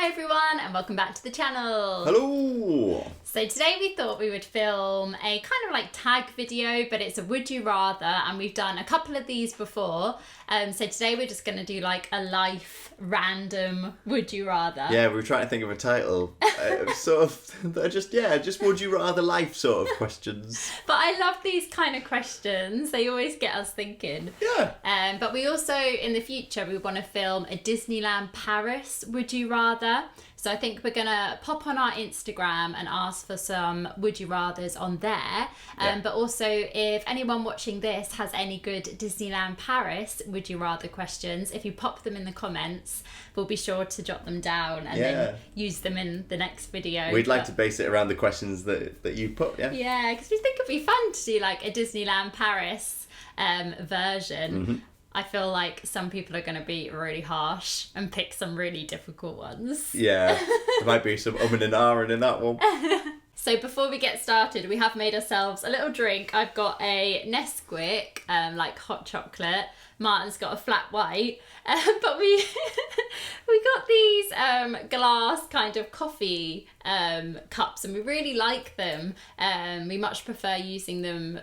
Hi everyone and welcome back to the channel. Hello! So today we thought we would film a kind of like tag video, but it's a would you rather, and we've done a couple of these before. So today we're just going to do like a life random would you rather. Yeah, we were trying to think of a title. Just would you rather life sort of questions. But I love these kind of questions. They always get us thinking. Yeah. But we also, in the future, we want to film a Disneyland Paris would you rather. So I think we're going to pop on our Instagram and ask for some would you rathers on there. But also, if anyone watching this has any good Disneyland Paris would you rather questions, if you pop them in the comments, we'll be sure to jot them down and then use them in the next video. We'd like to base it around the questions that you put, yeah? Yeah, because we think it'd be fun to do like a Disneyland Paris version. Mm-hmm. I feel like some people are going to be really harsh and pick some really difficult ones. Yeah, there might be some and ahhing in that one. So before we get started, we have made ourselves a little drink. I've got a Nesquik, like hot chocolate. Martyn's got a flat white. But we got these glass kind of coffee cups, and we really like them. We much prefer using them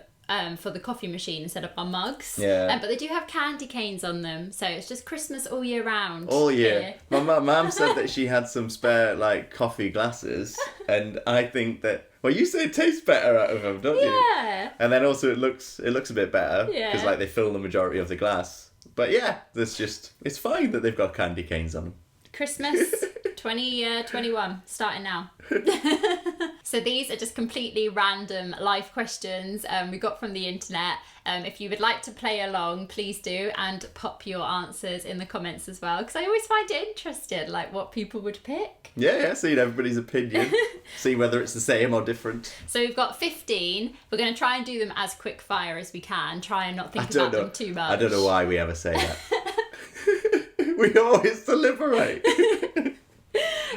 for the coffee machine instead of our mugs. Yeah. But they do have candy canes on them, so it's just Christmas all year round. All year. My mum said that she had some spare like coffee glasses, and I think that, well, you say it tastes better out of them, don't you? Yeah. And then also it looks a bit better because Yeah. like they fill the majority of the glass. But yeah, it's fine that they've got candy canes on them. Christmas 2021 starting now. So these are just completely random life questions we got from the internet. If you would like to play along, please do, and pop your answers in the comments as well, because I always find it interesting like what people would pick. Yeah, seeing everybody's opinion, see whether it's the same or different. So we've got 15. We're going to try and do them as quick fire as we can. Try and not think about them too much. I don't know why we ever say that. We always deliberate.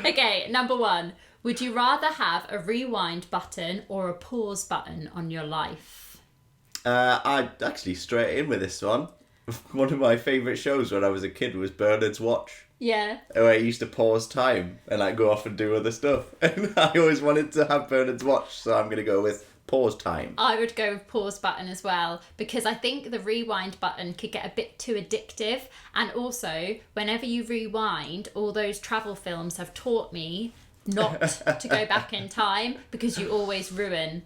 Okay, number 1. Would you rather have a rewind button or a pause button on your life? I'd actually straight in with this one. One of my favourite shows when I was a kid was Bernard's Watch. Yeah. Where I used to pause time and like go off and do other stuff. And I always wanted to have Bernard's Watch, so I'm going to go with pause time. I would go with pause button as well, because I think the rewind button could get a bit too addictive. And also, whenever you rewind, all those travel films have taught me not to go back in time, because you always ruin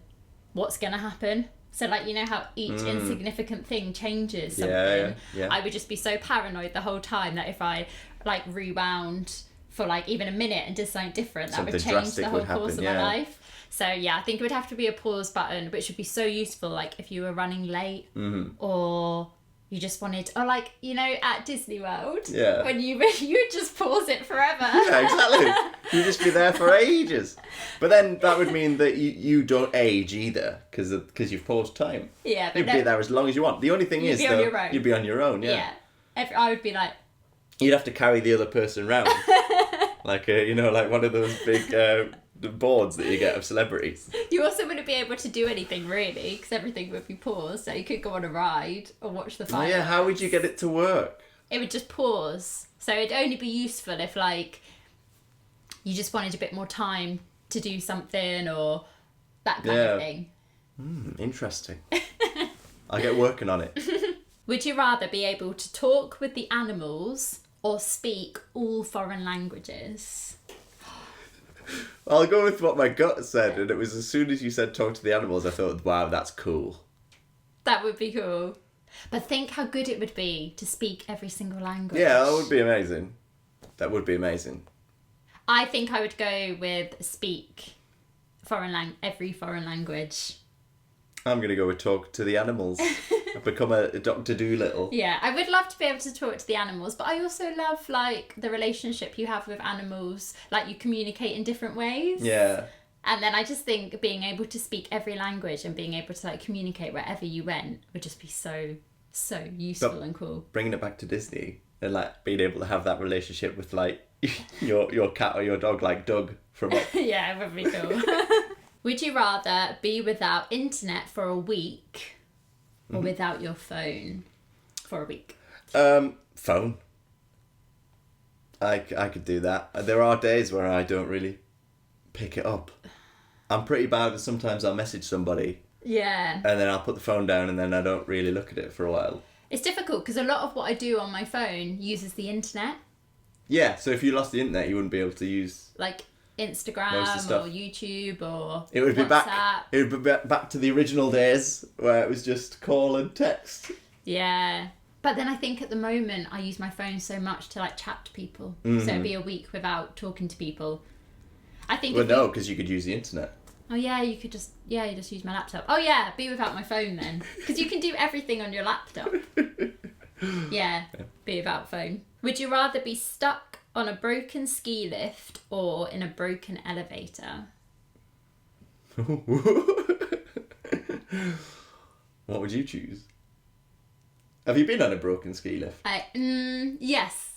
what's going to happen. So like, you know how each insignificant thing changes something? Yeah. I would just be so paranoid the whole time that if I like rewound for like even a minute and did something different, that would change the whole course of my life. So yeah, I think it would have to be a pause button, which would be so useful like if you were running late or you just wanted, or like, you know, at Disney World, when you would just pause it forever. Yeah, exactly. You'd just be there for ages. But then that would mean that you don't age either, because you've paused time. Yeah. But You'd be there as long as you want. The only thing is, though, you'd be on your own, Yeah. I would be like... You'd have to carry the other person around. Like, like one of those big boards that you get of celebrities. You also wouldn't be able to do anything, really, because everything would be paused. So you could go on a ride or watch the fireworks. Oh, yeah, how would you get it to work? It would just pause. So it'd only be useful if, like, you just wanted a bit more time to do something or that kind of thing. Interesting. I'll get working on it. Would you rather be able to talk with the animals or speak all foreign languages? I'll go with what my gut said, and it was as soon as you said talk to the animals, I thought, wow, that's cool. That would be cool. But think how good it would be to speak every single language. Yeah, that would be amazing. That would be amazing. I think I would go with speak every foreign language. I'm going to go with talk to the animals. I've become a Dr. Dolittle. Yeah, I would love to be able to talk to the animals, but I also love, like, the relationship you have with animals. Like, you communicate in different ways. Yeah. And then I just think being able to speak every language and being able to, like, communicate wherever you went would just be so useful and cool. Bringing it back to Disney and, like, being able to have that relationship with, like, your cat or your dog, like Doug from Up. Yeah, it would be cool. Would you rather be without internet for a week or without your phone for a week? Phone. I could do that. There are days where I don't really pick it up. I'm pretty bad at sometimes I'll message somebody. Yeah. And then I'll put the phone down and then I don't really look at it for a while. It's difficult because a lot of what I do on my phone uses the internet. Yeah, so if you lost the internet, you wouldn't be able to use... Like Instagram or YouTube or it would be WhatsApp. It would be back to the original days where it was just call and text. Yeah. But then I think at the moment I use my phone so much to like chat to people. So it'd be a week without talking to people. I think... Well, no, because you could use the internet. Oh yeah, you could just... Yeah, you just use my laptop. Oh yeah, be without my phone then. Because you can do everything on your laptop. Yeah, be without phone. Would you rather be stuck on a broken ski lift or in a broken elevator? What would you choose? Have you been on a broken ski lift? Yes.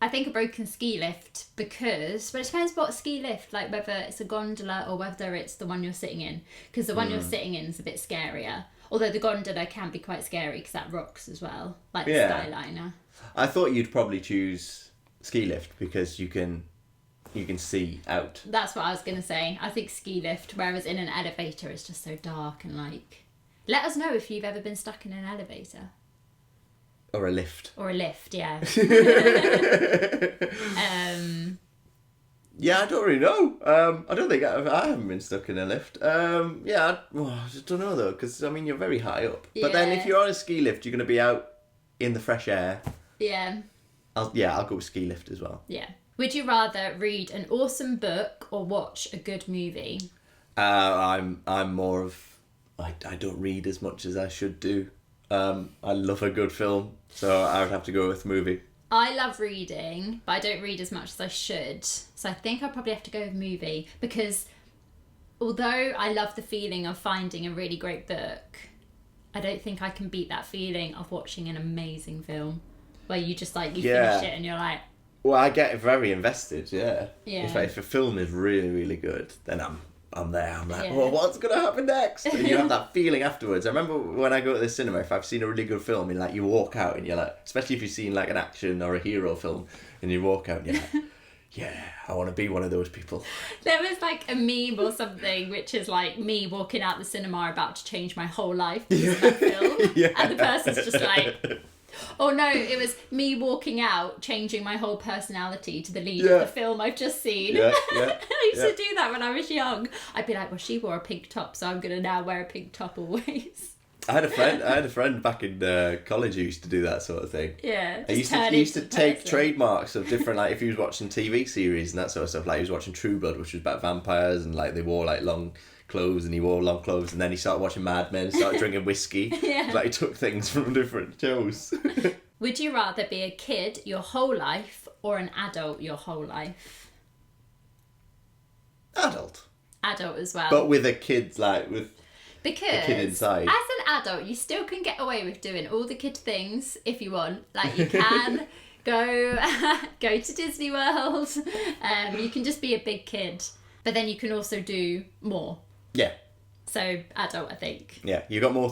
I think a broken ski lift because... But it depends what ski lift, like whether it's a gondola or whether it's the one you're sitting in. Because the one you're sitting in is a bit scarier. Although the gondola can be quite scary because that rocks as well. Like the Skyliner. I thought you'd probably choose ski lift because you can see out. That's what I was going to say. I think ski lift, whereas in an elevator it's just so dark and like... Let us know if you've ever been stuck in an elevator. Or a lift. Or a lift, yeah. Yeah, I don't really know. I don't think I haven't been stuck in a lift. I just don't know though, because I mean you're very high up. Yeah. But then if you're on a ski lift, you're going to be out in the fresh air. Yeah. I'll go with ski lift as well. Yeah. Would you rather read an awesome book or watch a good movie? I'm more of I don't read as much as I should do. I love a good film, so I would have to go with movie. I love reading, but I don't read as much as I should. So I think I'll probably have to go with movie because although I love the feeling of finding a really great book, I don't think I can beat that feeling of watching an amazing film where you just like, you finish it and you're like... Well, I get very invested, yeah. Yeah. If a film is really, really good, then I'm there. I'm like, Yeah. well, what's going to happen next? And you have that feeling afterwards. I remember when I go to the cinema, if I've seen a really good film, and like you walk out and you're like, especially if you've seen like an action or a hero film, and you walk out and you're like, yeah, I want to be one of those people. There was like a meme or something, which is like me walking out the cinema about to change my whole life because of that film. Yeah. And the person's just like... Oh no, it was me walking out, changing my whole personality to the lead of the film I've just seen. Yeah. I used to do that when I was young. I'd be like, well, she wore a pink top, so I'm going to now wear a pink top always. I had a friend back in college who used to do that sort of thing. Yeah. He used to take trademarks of different, like if he was watching TV series and that sort of stuff, like he was watching True Blood, which was about vampires, and like they wore like long clothes and he wore long clothes, and then he started watching Mad Men, started drinking whiskey. Yeah. Like he took things from different shows. Would you rather be a kid your whole life or an adult your whole life? Adult. Adult as well. But with a kid, like with because a kid inside. As an adult, you still can get away with doing all the kid things if you want. Like you can go to Disney World. You can just be a big kid, but then you can also do more. Yeah. So adult, I think. Yeah, you got more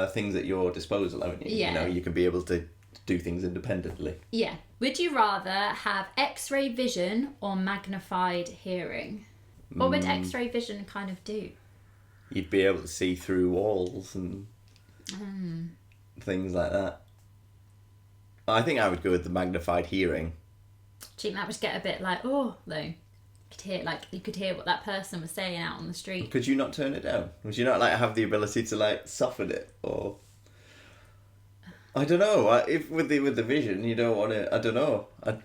things at your disposal, haven't you? Yeah. You know, you can be able to do things independently. Yeah. Would you rather have X-ray vision or magnified hearing? What would X-ray vision kind of do? You'd be able to see through walls and things like that. I think I would go with the magnified hearing. Do you think that would get a bit like, oh, though? You could hear what that person was saying out on the street. Could you not turn it down? Would you not like have the ability to like soften it, or I don't know. If with the vision, you don't want to. I don't know. I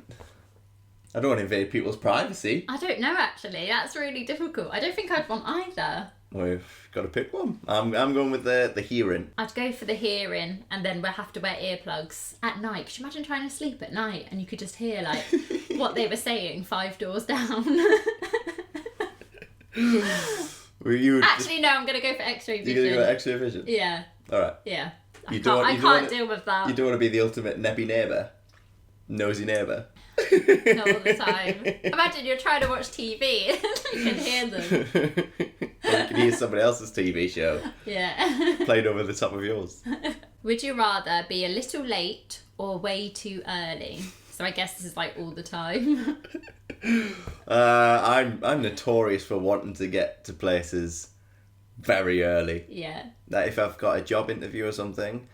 don't want to invade people's privacy. I don't know actually. That's really difficult. I don't think I'd want either. We've got to pick one. I'm going with the hearing. I'd go for the hearing, and then we'll have to wear earplugs at night. Could you imagine trying to sleep at night and you could just hear like what they were saying 5 doors down? Actually, no. I'm gonna go for X-ray vision. You're gonna go X-ray vision. Yeah. All right. Yeah. I can't can't deal with that. You don't want to be the ultimate neppy neighbour, nosy neighbour. Not all the time. Imagine you're trying to watch TV you can hear them. Or you can hear somebody else's TV show. Yeah. Played over the top of yours. Would you rather be a little late or way too early? So I guess this is like all the time. I'm notorious for wanting to get to places very early. Yeah. Like if I've got a job interview or something,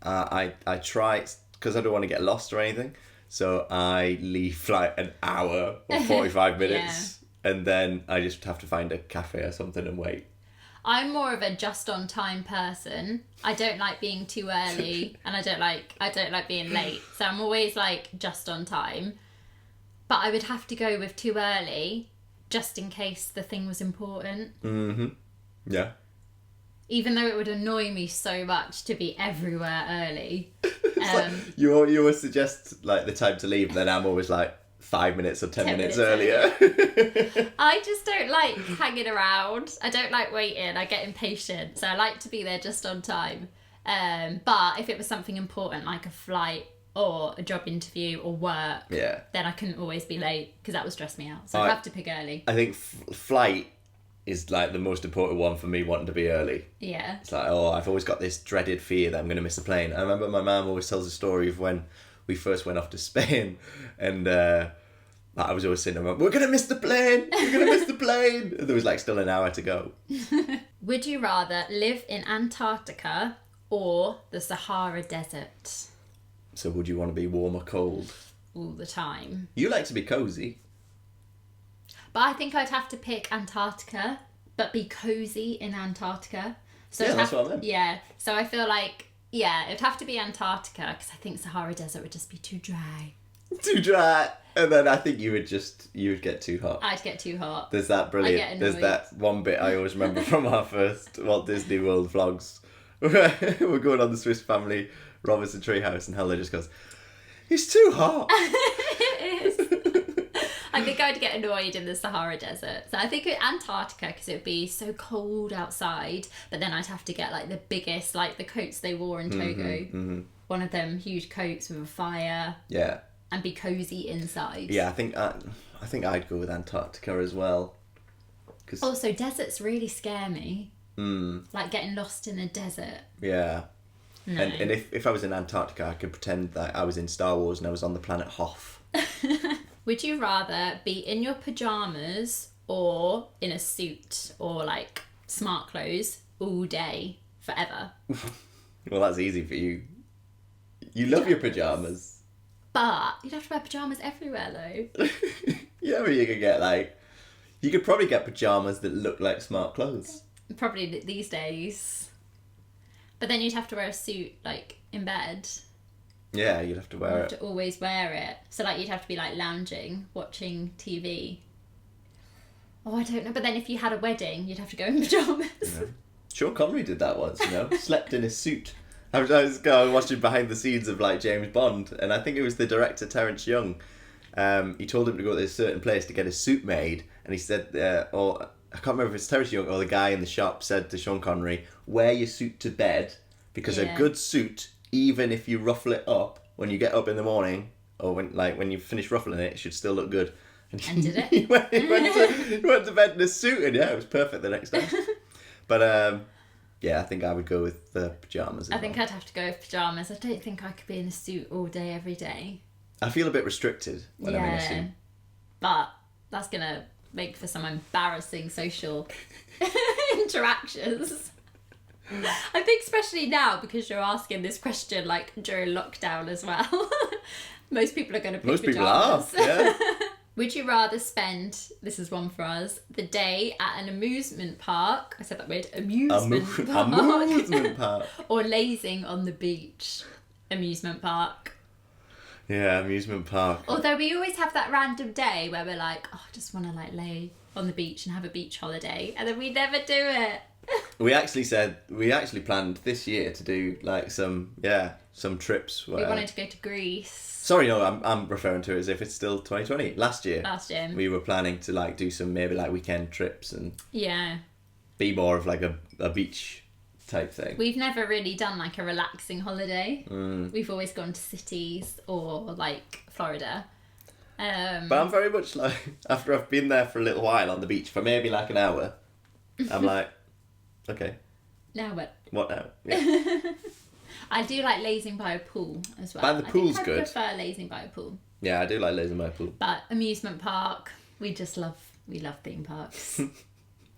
I try, because I don't want to get lost or anything, so I leave like an hour or 45 minutes, and then I just have to find a cafe or something and wait. I'm more of a just on time person. I don't like being too early, and I don't like being late. So I'm always like just on time. But I would have to go with too early, just in case the thing was important. Mm-hmm. Yeah. Even though it would annoy me so much to be everywhere early. Like, you always suggest like the time to leave, and then I'm always like 5 minutes or 10 minutes earlier. I just don't like hanging around. I don't like waiting. I get impatient. So I like to be there just on time. But if it was something important like a flight or a job interview or work, then I couldn't always be late because that would stress me out. So I have to pick early. I think flight is like the most important one for me, wanting to be early. Yeah. It's like, I've always got this dreaded fear that I'm going to miss a plane. I remember my mum always tells a story of when we first went off to Spain, and I was always saying to her, we're going to miss the plane! We're going to miss the plane! And there was like still an hour to go. Would you rather live in Antarctica or the Sahara Desert? So would you want to be warm or cold? All the time. You like to be cosy. But I think I'd have to pick Antarctica, but be cosy in Antarctica. So that's what I meant. Yeah, so I feel like, it'd have to be Antarctica because I think Sahara Desert would just be too dry. Too dry. And then I think you would get too hot. I'd get too hot. There's that brilliant, there's that one bit I always remember from our first Walt Disney World vlogs. We're going on the Swiss Family Robinson Treehouse, and Helena just goes, it's too hot. It is. I think I'd get annoyed in the Sahara Desert. So I think Antarctica, because it would be so cold outside, but then I'd have to get like the biggest, like the coats they wore in Togo. Mm-hmm. One of them huge coats with a fire. Yeah. And be cosy inside. Yeah, I think I'd go with Antarctica as well. Also, deserts really scare me. Mm. Like getting lost in a desert. Yeah. No. And if I was in Antarctica, I could pretend that I was in Star Wars and I was on the planet Hoth. Would you rather be in your pajamas or in a suit or like smart clothes all day forever? Well, that's easy for you. You love your pajamas. But you'd have to wear pajamas everywhere though. Yeah, but you could probably get pajamas that look like smart clothes. Probably these days. But then you'd have to wear a suit like in bed. Yeah, you'd have to wear it. You'd have to always wear it. So like you'd have to be like lounging, watching TV. Oh, I don't know. But then if you had a wedding, you'd have to go in pajamas. Yeah. Sean Connery did that once, slept in his suit. I was watching behind the scenes of like James Bond, and I think it was the director Terence Young. He told him to go to this certain place to get his suit made, and he said, or I can't remember if it's Terence Young or the guy in the shop said to Sean Connery, wear your suit to bed, because a good suit, even if you ruffle it up when you get up in the morning, or when you finish ruffling it, it should still look good. And did it? he went to bed in a suit, and it was perfect the next day. But yeah, I think I would go with the pajamas. I think I'd have to go with pajamas. I don't think I could be in a suit all day, every day. I feel a bit restricted when I'm in a suit. But that's going to make for some embarrassing social interactions. I think especially now, because you're asking this question like during lockdown as well. Most people are going to pick pajamas. People are, yeah. Would you rather spend, this is one for us, the day at an amusement park, I said that weird, amusement park, or lazing on the beach? Amusement park. Yeah, amusement park. Although we always have that random day where we're like, I just want to like lay on the beach and have a beach holiday, and then we never do it. We actually planned this year to do like some trips. We wanted to go to Greece. Sorry, no, I'm referring to it as if it's still 2020. Last year. We were planning to like do some maybe like weekend trips and be more of like a beach type thing. We've never really done like a relaxing holiday. We've always gone to cities or like Florida. But I'm very much like, after I've been there for a little while on the beach for maybe like an hour, I'm like, okay. Now what? What now? Yeah. I do like lazing by a pool as well. The pool's good. I prefer lazing by a pool. Yeah, I do like Laser Pool. But amusement park, we love theme parks.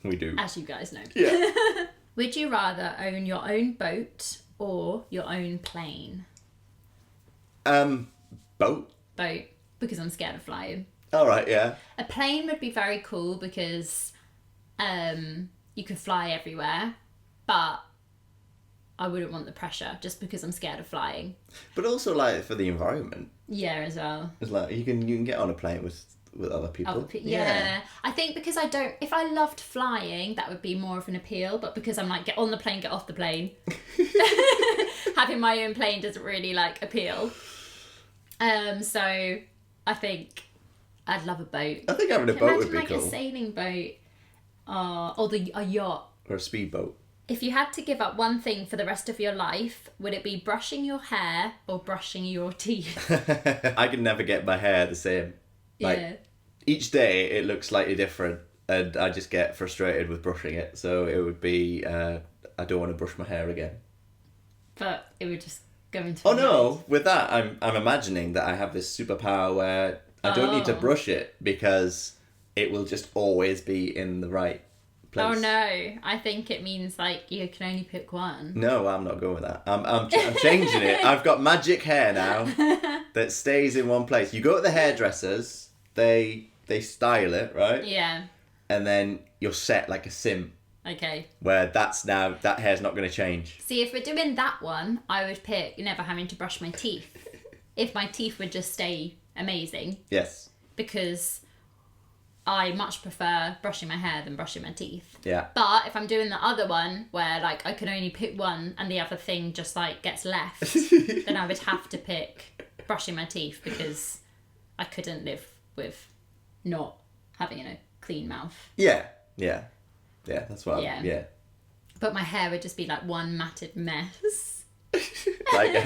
We do. As you guys know. Yeah. Would you rather own your own boat or your own plane? Boat. Boat, because I'm scared of flying. All right, yeah. A plane would be very cool because you could fly everywhere, but I wouldn't want the pressure just because I'm scared of flying. But also, like, for the environment. Yeah, as well. It's like you can get on a plane with other people. Yeah. I think because if I loved flying, that would be more of an appeal, but because I'm like, get on the plane, get off the plane. Having my own plane doesn't really like appeal. So I think I'd love a boat. I think having a boat would be like cool. A sailing boat, or a yacht. Or a speedboat. If you had to give up one thing for the rest of your life, would it be brushing your hair or brushing your teeth? I can never get my hair the same. Like, Yeah. Each day it looks slightly different, and I just get frustrated with brushing it. So it would be, I don't want to brush my hair again. But it would just go into. Oh no! With that, I'm imagining that I have this superpower where I don't need to brush it because it will just always be in the right place. Oh no! I think it means like you can only pick one. No, I'm not going with that. I'm changing it. I've got magic hair now that stays in one place. You go to the hairdressers, they style it, right? Yeah. And then you're set like a sim, Okay. where that hair's not going to change. See, if we're doing that one, I would pick never having to brush my teeth. If my teeth would just stay amazing, Yes. because I much prefer brushing my hair than brushing my teeth. Yeah. But if I'm doing the other one where like I can only pick one and the other thing just like gets left, then I would have to pick brushing my teeth because I couldn't live with not having a clean mouth. Yeah. That's what. Yeah. Yeah. But my hair would just be like one matted mess. Like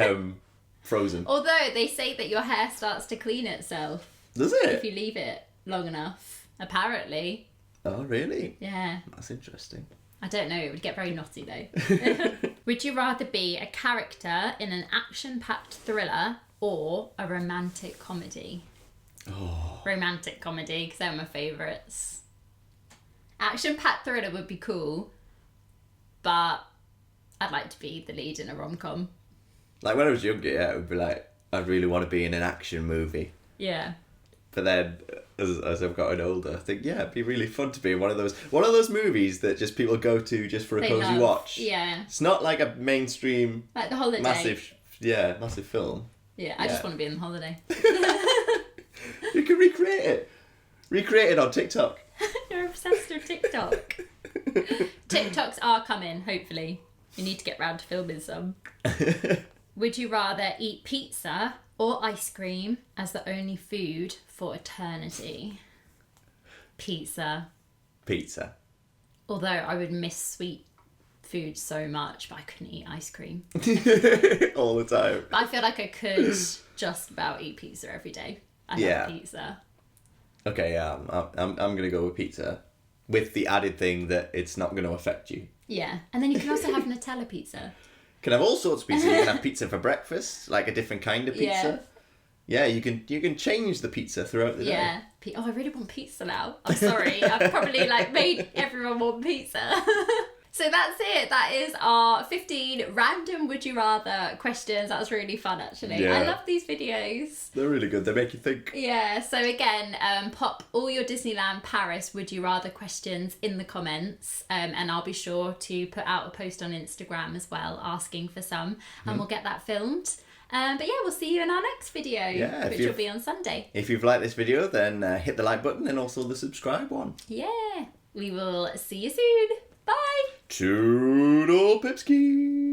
Frozen. Although they say that your hair starts to clean itself Does if it? you leave it long enough. Apparently. Oh, really? Yeah. That's interesting. I don't know, it would get very knotty though. Would you rather be a character in an action-packed thriller or a romantic comedy? Oh. Romantic comedy, because they're my favourites. Action-packed thriller would be cool, but I'd like to be the lead in a rom-com. Like when I was younger, yeah, it would be like, I'd really want to be in an action movie. Yeah. But then, as I've gotten older, I think, yeah, it'd be really fun to be in one of those movies that just people go to just for a cozy watch. Yeah. It's not like a mainstream, Like The Holiday. massive film. Yeah, I just want to be in The Holiday. You can recreate it. Recreate it on TikTok. You're obsessed with TikTok. TikToks are coming, hopefully. You need to get round to filming some. Would you rather eat pizza or ice cream as the only food for eternity? Pizza. Pizza. Although I would miss sweet food so much, but I couldn't eat ice cream. All the time. But I feel like I could just about eat pizza every day. I love pizza. Okay, yeah, I'm gonna go with pizza, with the added thing that it's not going to affect you. Yeah, and then you can also have Nutella pizza. Can have all sorts of pizza. You can have pizza for breakfast, like a different kind of pizza. Yeah, you can change the pizza throughout the day. Yeah. Oh, I really want pizza now. I'm sorry. I've probably made everyone want pizza. So that's it. That is our 15 random would you rather questions. That was really fun, actually. Yeah. I love these videos. They're really good. They make you think. Yeah. So again, pop all your Disneyland Paris would you rather questions in the comments, and I'll be sure to put out a post on Instagram as well, asking for some, and we'll get that filmed. But yeah, we'll see you in our next video, which will be on Sunday. If you've liked this video, then hit the like button and also the subscribe one. Yeah. We will see you soon. Bye. Toodle Pipski!